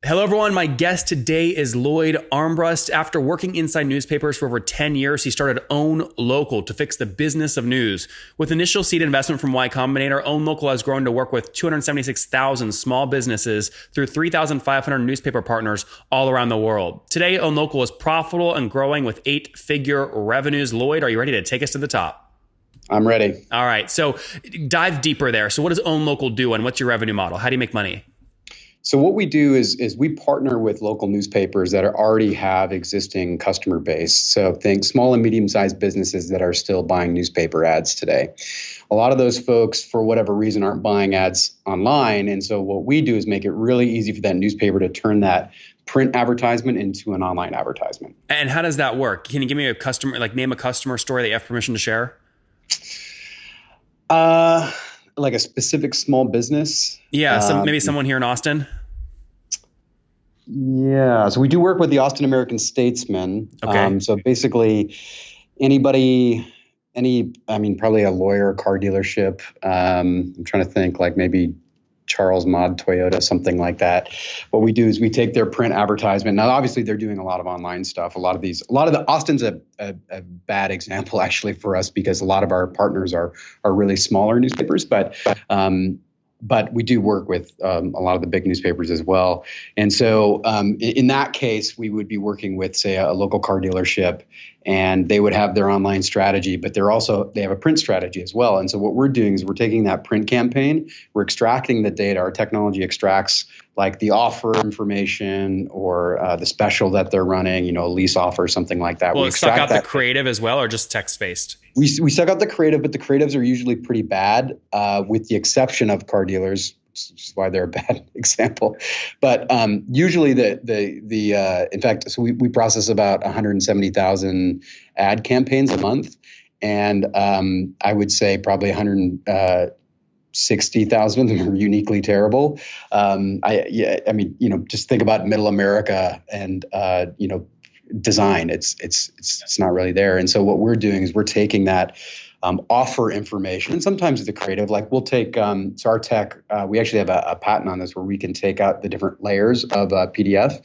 Hello, everyone. My guest today is Lloyd Armbrust. After working inside newspapers for over 10 years, he started OwnLocal to fix the business of news. With initial seed investment from Y Combinator, OwnLocal has grown to work with 276,000 small businesses through 3,500 newspaper partners all around the world. Today, OwnLocal is profitable and growing with 8-figure revenues. Lloyd, are you ready to take us to the top? I'm ready. All right. So dive deeper there. So what does OwnLocal do and what's your revenue model? How do you make money? So what we do is we partner with local newspapers that already have existing customer base. So think small and medium-sized businesses that are still buying newspaper ads today. A lot of those folks, for whatever reason, aren't buying ads online. And so what we do is make it really easy for that newspaper to turn that print advertisement into an online advertisement. And how does that work? Can you give me a customer, name a customer story that you have permission to share? Like a specific small business? Yeah, maybe someone here in Austin? Yeah, so we do work with the Austin American Statesman. Okay. So basically probably a lawyer, car dealership. I'm trying to think like maybe Charles Mod Toyota, something like that. What we do is we take their print advertisement. Now, obviously, they're doing a lot of online stuff. Austin's a bad example actually for us because a lot of our partners are really smaller newspapers, but we do work with a lot of the big newspapers as well. And so in that case, we would be working with, say, a local car dealership, and they would have their online strategy, but they have a print strategy as well. And so what we're doing is we're taking that print campaign, we're extracting the data. Our technology extracts like the offer information or the special that they're running, a lease offer, something like that. Well, we suck out the creative as well, or just text-based? We suck out the creative, but the creatives are usually pretty bad, with the exception of car dealers, which is why they're a bad example. But usually in fact, so we process about 170,000 ad campaigns a month, and I would say probably 160,000 of them are uniquely terrible. Just think about middle America and design. It's not really there. And so what we're doing is we're taking that offer information, and sometimes the creative, like we'll take, so our tech, we actually have a patent on this where we can take out the different layers of PDF.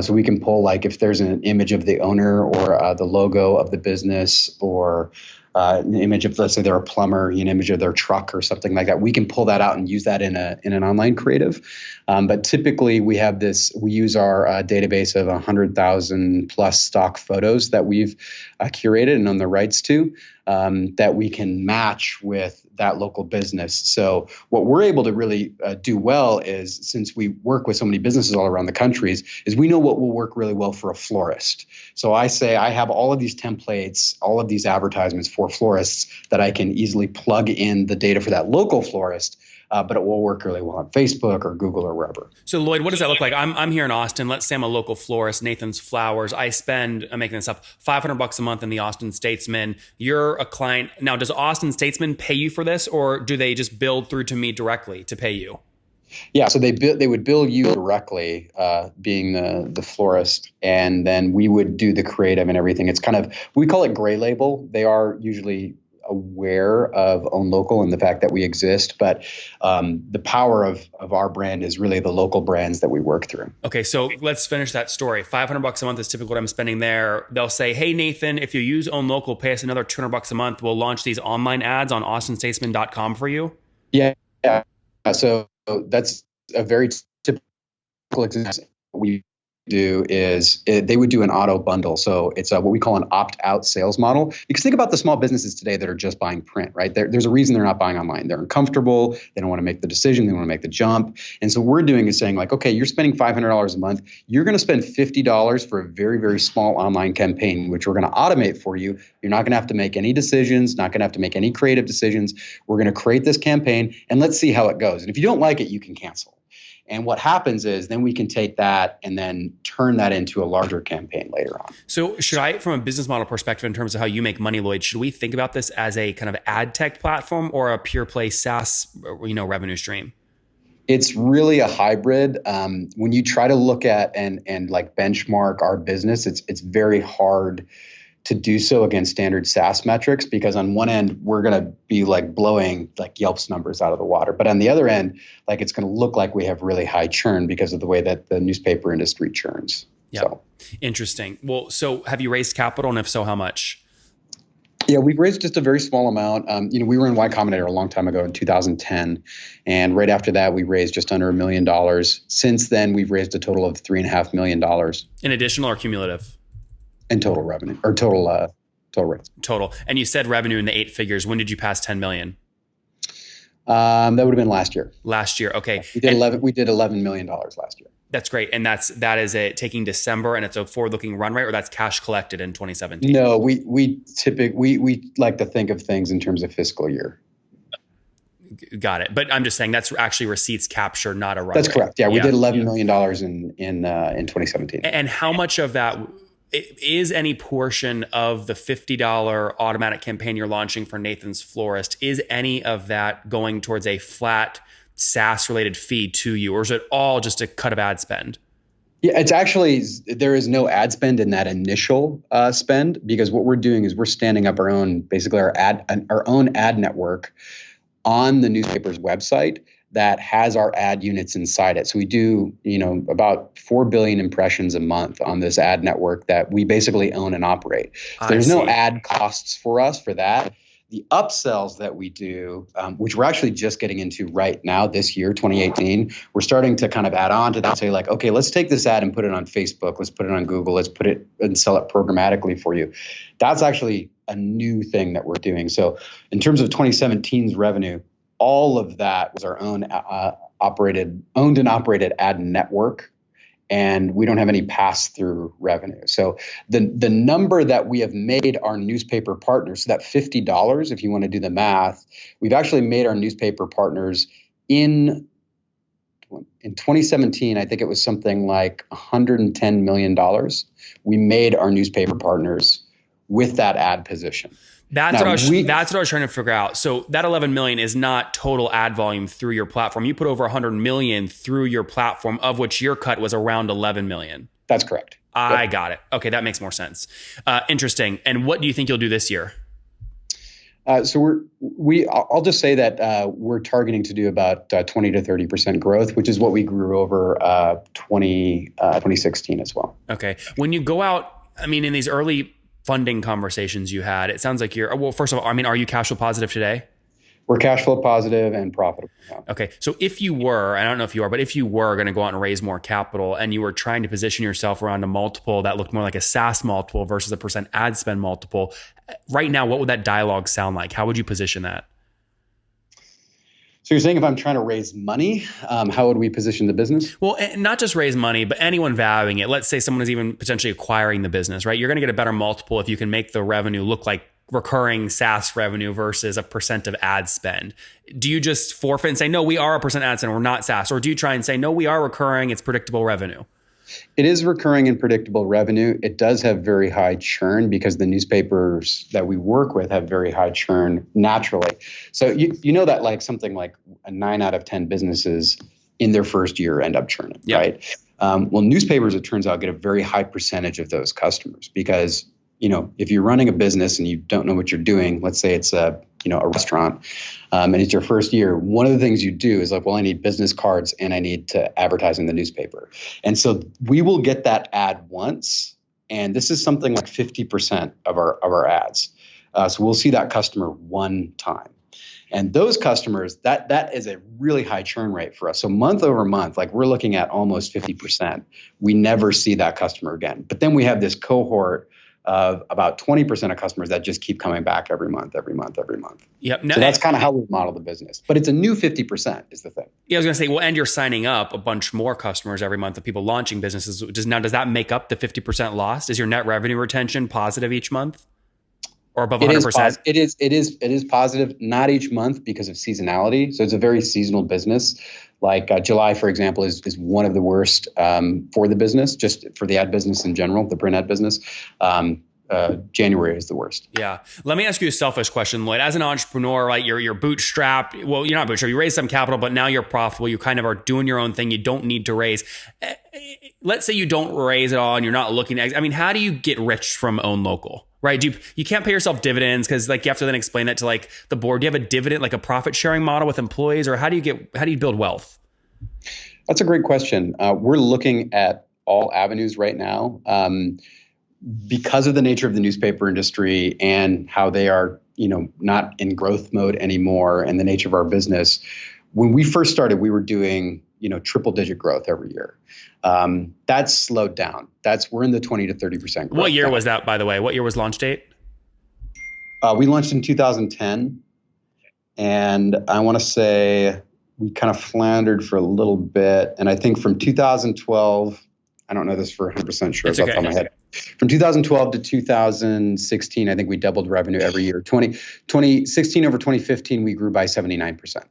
So we can pull, like if there's an image of the owner or the logo of the business or an image of, let's say they're a plumber, an image of their truck or something like that. We can pull that out and use that in an online creative. But typically we use our database of 100,000 plus stock photos that we've curated and own the rights to, that we can match with that local business. So what we're able to really do well is, since we work with so many businesses all around the countries, is we know what will work really well for a florist. So I say I have all of these templates, all of these advertisements for florists that I can easily plug in the data for that local florist. But it will work really well on Facebook or Google or wherever. So Lloyd, what does that look like? I'm here in Austin. Let's say I'm a local florist, Nathan's Flowers. I'm making this up, $500 a month in the Austin Statesman. You're a client. Now, does Austin Statesman pay you for this, or do they just build through to me directly to pay you? Yeah, so they would bill you directly, being the florist, and then we would do the creative and everything. It's we call it gray label. They are usually aware of OwnLocal and the fact that we exist, but the power of our brand is really the local brands that we work through. Okay, so let's finish that story. $500 a month is typically what I'm spending there. They'll say, "Hey Nathan, if you use OwnLocal, pay us another $200 a month. We'll launch these online ads on austinstatesman.com for you." Yeah. So that's a very typical example. We do is they would do an auto bundle. So it's what we call an opt-out sales model. Because think about the small businesses today that are just buying print, right? There's a reason they're not buying online. They're uncomfortable. They don't want to make the decision. They want to make the jump. And so what we're doing is saying like, okay, you're spending $500 a month. You're going to spend $50 for a very, very small online campaign, which we're going to automate for you. You're not going to have to make any decisions, not going to have to make any creative decisions. We're going to create this campaign and let's see how it goes. And if you don't like it, you can cancel. And what happens is then we can take that and then turn that into a larger campaign later on. So should I, from a business model perspective, in terms of how you make money, Lloyd, should we think about this as a kind of ad tech platform or a pure play SaaS, revenue stream? It's really a hybrid. When you try to look at and like benchmark our business, it's very hard to do so against standard SaaS metrics, because on one end, we're going to be like blowing like Yelp's numbers out of the water. But on the other end, like it's going to look like we have really high churn because of the way that the newspaper industry churns. Yeah. So. Interesting. Well, so have you raised capital, and if so, how much? Yeah, we've raised just a very small amount. We were in Y Combinator a long time ago in 2010. And right after that, we raised just under $1 million. Since then, we've raised a total of $3.5 million. In additional or cumulative? In total revenue, or total raise. Total. And you said revenue in the 8 figures. When did you pass 10 million? That would have been last year. Last year. Okay. We did $11 million last year. That's great. And that is it taking December, and it's a forward-looking run rate, or that's cash collected in 2017? No, we like to think of things in terms of fiscal year. Got it. But I'm just saying that's actually receipts captured, not a run That's rate. correct. Yeah, we did $11 million in 2017. And how much of that is any portion of the $50 automatic campaign you're launching for Nathan's Florist? Is any of that going towards a flat SaaS related fee to you, or is it all just a cut of ad spend? Yeah, it's actually, there is no ad spend in that initial spend, because what we're doing is we're standing up our own ad network on the newspaper's website that has our ad units inside it. So we do, about 4 billion impressions a month on this ad network that we basically own and operate. So there's no ad costs for us for that. The upsells that we do, which we're actually just getting into right now this year, 2018, we're starting to kind of add on to that, say like, okay, let's take this ad and put it on Facebook. Let's put it on Google. Let's put it and sell it programmatically for you. That's actually a new thing that we're doing. So in terms of 2017's revenue, all of that was our own owned and operated ad network. And we don't have any pass-through revenue. So the number that we have made our newspaper partners, so that $50, if you want to do the math, we've actually made our newspaper partners in 2017, I think it was something like $110 million. We made our newspaper partners with that ad position. That's what I was trying to figure out. So that 11 million is not total ad volume through your platform. You put over 100 million through your platform, of which your cut was around 11 million. That's correct. I got it. Okay, that makes more sense. Interesting. And what do you think you'll do this year? So I'll just say that we're targeting to do about 20 to 30% growth, which is what we grew over 2016 as well. Okay. When you go out, in these early funding conversations you had, it sounds like first of all, are you cash flow positive today? We're cash flow positive and profitable. Yeah. Okay. So if you were, I don't know if you are, but if you were going to go out and raise more capital and you were trying to position yourself around a multiple that looked more like a SaaS multiple versus a percent ad spend multiple, right now, what would that dialogue sound like? How would you position that? So you're saying if I'm trying to raise money, how would we position the business? Well, not just raise money, but anyone valuing it. Let's say someone is even potentially acquiring the business, right? You're going to get a better multiple if you can make the revenue look like recurring SaaS revenue versus a percent of ad spend. Do you just forfeit and say, no, we are a percent ad spend, we're not SaaS? Or do you try and say, no, we are recurring, it's predictable revenue? It is recurring and predictable revenue. It does have very high churn because the newspapers that we work with have very high churn naturally. So you know that like something like 9 out of 10 businesses in their first year end up churning, right? Well, newspapers, it turns out, get a very high percentage of those customers because, if you're running a business and you don't know what you're doing, let's say it's a restaurant, and it's your first year, one of the things you do is like, well, I need business cards and I need to advertise in the newspaper. And so we will get that ad once, and this is something like 50% of our ads. So we'll see that customer one time. And those customers, that is a really high churn rate for us. So month over month, like we're looking at almost 50%. We never see that customer again. But then we have this cohort of about 20% of customers that just keep coming back every month. Yep. So that's kind of how we model the business. But it's a new 50% is the thing. Yeah, I was going to say, well, and you're signing up a bunch more customers every month of people launching businesses. Does that make up the 50% lost? Is your net revenue retention positive each month? Or above 100%? It is positive, not each month because of seasonality. So it's a very seasonal business. Like July, for example, is one of the worst for the business, just for the ad business in general, the print ad business. January is the worst. Yeah. Let me ask you a selfish question, Lloyd. As an entrepreneur, right, you're bootstrapped. Well, you're not bootstrapped. You raised some capital, but now you're profitable. You kind of are doing your own thing. You don't need to raise. Let's say you don't raise it all and you're not looking at, how do you get rich from OwnLocal? Right. You can't pay yourself dividends because like you have to then explain that to like the board. Do you have a dividend, like a profit sharing model with employees, or how do you build wealth? That's a great question. We're looking at all avenues right now. Because of the nature of the newspaper industry and how they are, not in growth mode anymore, and the nature of our business, when we first started, we were doing, triple digit growth every year. That's slowed down. We're in the 20 to 30% growth. What year was that, by the way? What year was launch date? We launched in 2010. And I want to say we kind of floundered for a little bit. And I think from 2012, I don't know this for 100% sure off the top of my head. From 2012 to 2016, I think we doubled revenue every year. 2016 over 2015, we grew by 79%.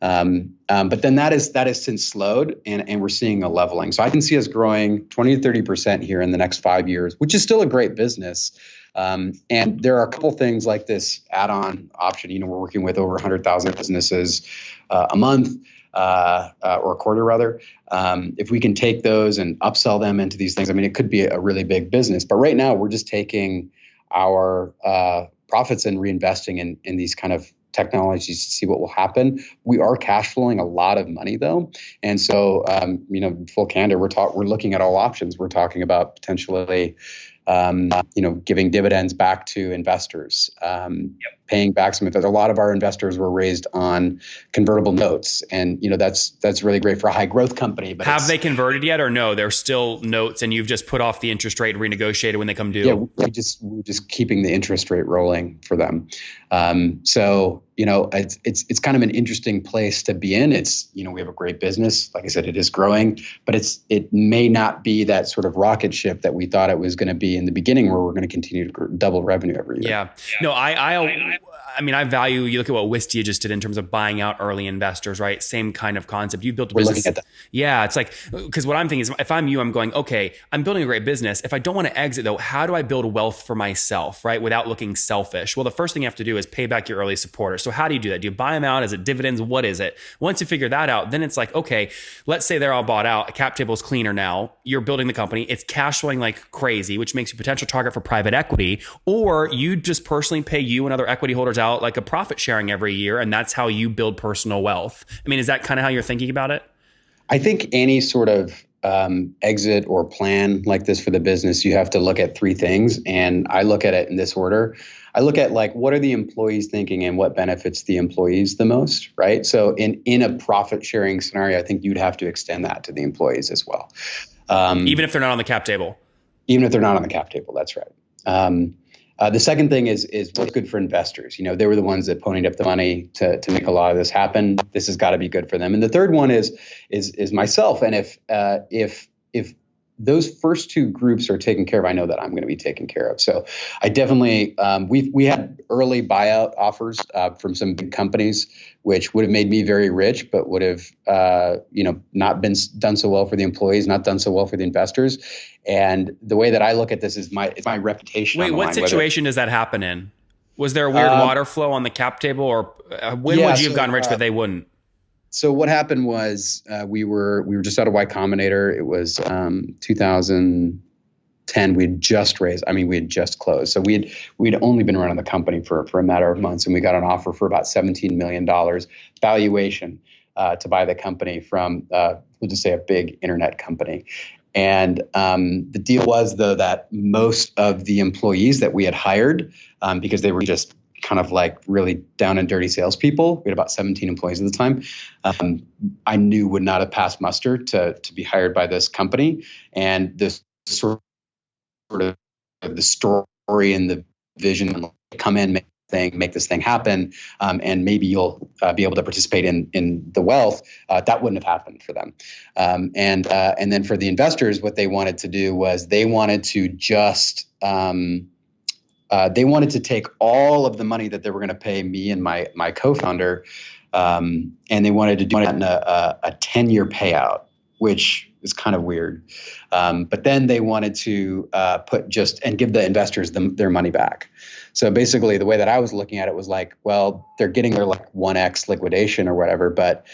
But then that has since slowed, and we're seeing a leveling. So I can see us growing 20 to 30% here in the next 5 years, which is still a great business. And there are a couple things like this add-on option. We're working with over 100,000 businesses a month. Or a quarter rather. If we can take those and upsell them into these things, it could be a really big business. But right now, we're just taking our profits and reinvesting in these kind of technologies to see what will happen. We are cash flowing a lot of money though, and so full candor, we're looking at all options. We're talking about potentially giving dividends back to investors, paying back some investors. A lot of our investors were raised on convertible notes, and that's really great for a high growth company. But have they converted yet, or no? They're still notes, and you've just put off the interest rate and renegotiated when they come due. Yeah, we're just keeping the interest rate rolling for them. So it's kind of an interesting place to be in. It's we have a great business. Like I said, it is growing, but it may not be that sort of rocket ship that we thought it was going to be in the beginning, where we're going to continue to double revenue every year. Yeah. No, I value, you look at what Wistia just did in terms of buying out early investors, right? Same kind of concept. You built a business. We're looking at that. Yeah. It's like, because what I'm thinking is if I'm you, I'm going, okay, I'm building a great business. If I don't want to exit though, how do I build wealth for myself, right? Without looking selfish. Well, the first thing you have to do is pay back your early supporters. So how do you do that? Do you buy them out? Is it dividends? What is it? Once you figure that out, then it's like, okay, let's say they're all bought out. A cap table is cleaner now. You're building the company. It's cash flowing like crazy, which makes you a potential target for private equity. Or you just personally pay you and other equity holders out like a profit sharing every year, and that's how you build personal wealth. Is that kind of how you're thinking about it? I think any sort of exit or plan like this for the business, you have to look at three things, and I look at it in this order. I look at what are the employees thinking and what benefits the employees the most, right? So in a profit sharing scenario, I think you'd have to extend that to the employees as well. Even if they're not on the cap table? Even if they're not on the cap table, that's right. The second thing is what's good for investors. They were the ones that ponied up the money to make a lot of this happen. This has got to be good for them. And the third one is myself. And if those first two groups are taken care of, I know that I'm going to be taken care of. So I definitely we had early buyout offers from some big companies, which would have made me very rich, but would have not been done so well for the employees, not done so well for the investors. And the way that I look at this is my reputation. Wait, what situation does that happen in? Was there a weird water flow on the cap table, or when would you have gotten rich, but they wouldn't? So what happened was we were just out of Y Combinator. It was 2010. We had just raised. We had just closed. So we'd only been running the company for a matter of months, and we got an offer for about $17 million valuation to buy the company from we'll just say a big internet company. And the deal was though that most of the employees that we had hired, because they were just kind of like really down and dirty salespeople. We had about 17 employees at the time. I knew would not have passed muster to be hired by this company. And this sort of the story and the vision, come in, make this thing happen, and maybe you'll be able to participate in the wealth. That wouldn't have happened for them. And then for the investors, what they wanted to do was they wanted to just they wanted to take all of the money that they were going to pay me and my co-founder, and they wanted to do that in a 10-year payout, which is kind of weird. But then they wanted to give the investors their money back. So basically, the way that I was looking at it was like, well, they're getting their 1x liquidation or whatever, but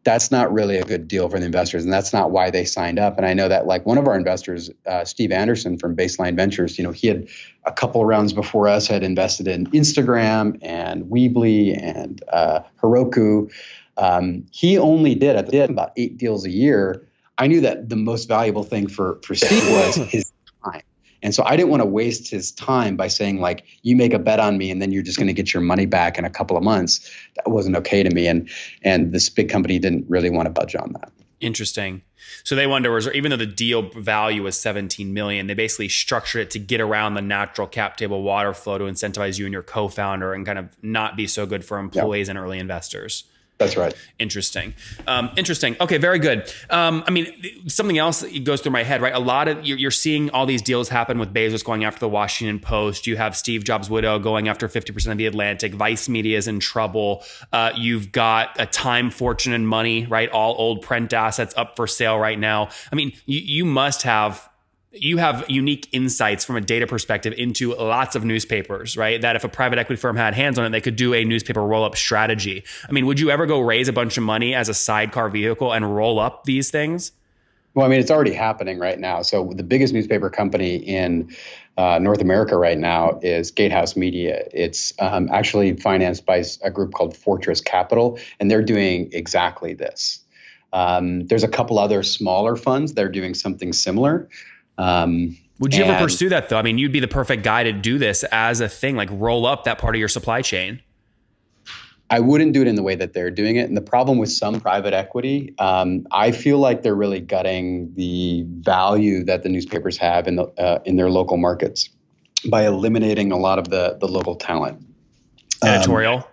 that's not really a good deal for the investors, and that's not why they signed up. And I know that like one of our investors, Steve Anderson from Baseline Ventures, he had a couple rounds before us had invested in Instagram and Weebly and Heroku. He only did about 8 deals a year. I knew that the most valuable thing for Steve was his time. And so I didn't want to waste his time by saying like, you make a bet on me and then you're just going to get your money back in a couple of months. That wasn't okay to me. And this big company didn't really want to budge on that. Interesting. So they wanted to reserve, even though the deal value was 17 million, they basically structured it to get around the natural cap table water flow to incentivize you and your co-founder and kind of not be so good for employees and early investors. That's right. Interesting. Interesting. Okay, very good. I mean, something else that goes through my head, right? A lot of you're seeing all these deals happen with Bezos going after the Washington Post. You have Steve Jobs' widow going after 50% of the Atlantic. Vice Media is in trouble. You've got a Time, Fortune, and Money, right? All old print assets up for sale right now. I mean, you have unique insights from a data perspective into lots of newspapers, right? That if a private equity firm had hands on it, they could do a newspaper roll-up strategy. I mean, would you ever go raise a bunch of money as a sidecar vehicle and roll up these things? Well, I mean, it's already happening right now. So the biggest newspaper company in North America right now is Gatehouse Media. It's actually financed by a group called Fortress Capital, and they're doing exactly this. There's a couple other smaller funds that are doing something similar. Would you ever pursue that though? I mean, you'd be the perfect guy to do this as a thing, like roll up that part of your supply chain. I wouldn't do it in the way that they're doing it. And the problem with some private equity, I feel like they're really gutting the value that the newspapers have in their local markets by eliminating a lot of the local talent. Editorial,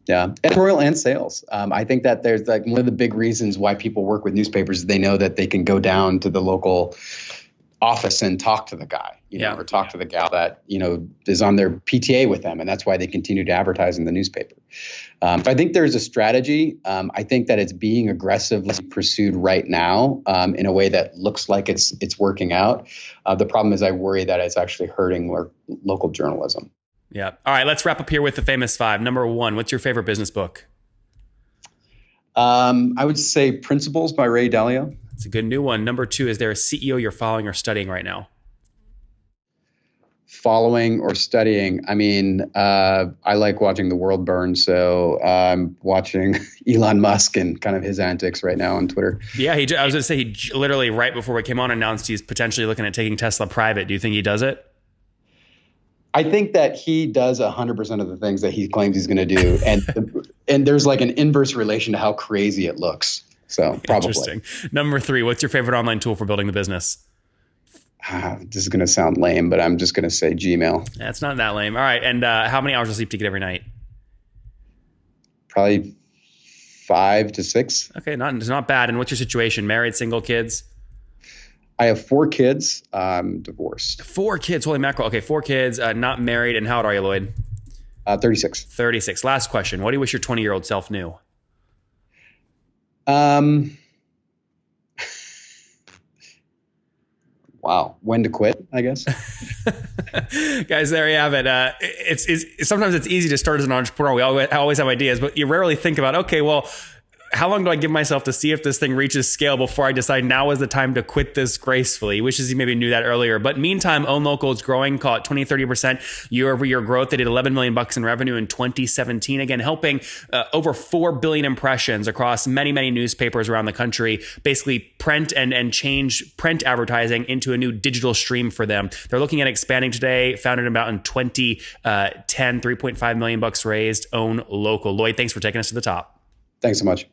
yeah. Editorial and sales. I think that there's like one of the big reasons why people work with newspapers is they know that they can go down to the local office and talk to the guy, or talk to the gal that, is on their PTA with them. And that's why they continue to advertise in the newspaper. So I think there's a strategy. I think that it's being aggressively pursued right now in a way that looks like it's working out. The problem is I worry that it's actually hurting local journalism. Yeah. All right. Let's wrap up here with the famous 5. Number 1, what's your favorite business book? I would say Principles by Ray Dalio. It's a good new one. Number 2, is there a CEO you're following or studying right now? Following or studying. I mean, I like watching the world burn. So I'm watching Elon Musk and kind of his antics right now on Twitter. Yeah. I was going to say, he literally right before we came on announced he's potentially looking at taking Tesla private. Do you think he does it? I think that he does 100% of the things that he claims he's going to do. And there's like an inverse relation to how crazy it looks. So probably. Interesting. Number 3, what's your favorite online tool for building the business? This is going to sound lame, but I'm just going to say Gmail. That's not that lame. All right. And how many hours of sleep do you get every night? Probably 5 to 6. Okay. It's not bad. And what's your situation? Married, single, kids? I have 4 kids. I'm divorced. 4 kids. Holy mackerel. Okay. 4 kids, not married. And how old are you, Lloyd? 36. 36. Last question. What do you wish your 20-year-old self knew? Wow. When to quit, I guess. Guys, there you have it. It's sometimes it's easy to start as an entrepreneur. We always have ideas, but you rarely think about, okay, well, how long do I give myself to see if this thing reaches scale before I decide now is the time to quit this gracefully? He wishes he maybe knew that earlier. But meantime, OwnLocal is growing, call it 20-30% year-over-year growth. They did $11 million in revenue in 2017. Again, helping over 4 billion impressions across many, many newspapers around the country, basically print and change print advertising into a new digital stream for them. They're looking at expanding today, founded about in 2010, $3.5 million raised, OwnLocal. Lloyd, thanks for taking us to the top. Thanks so much.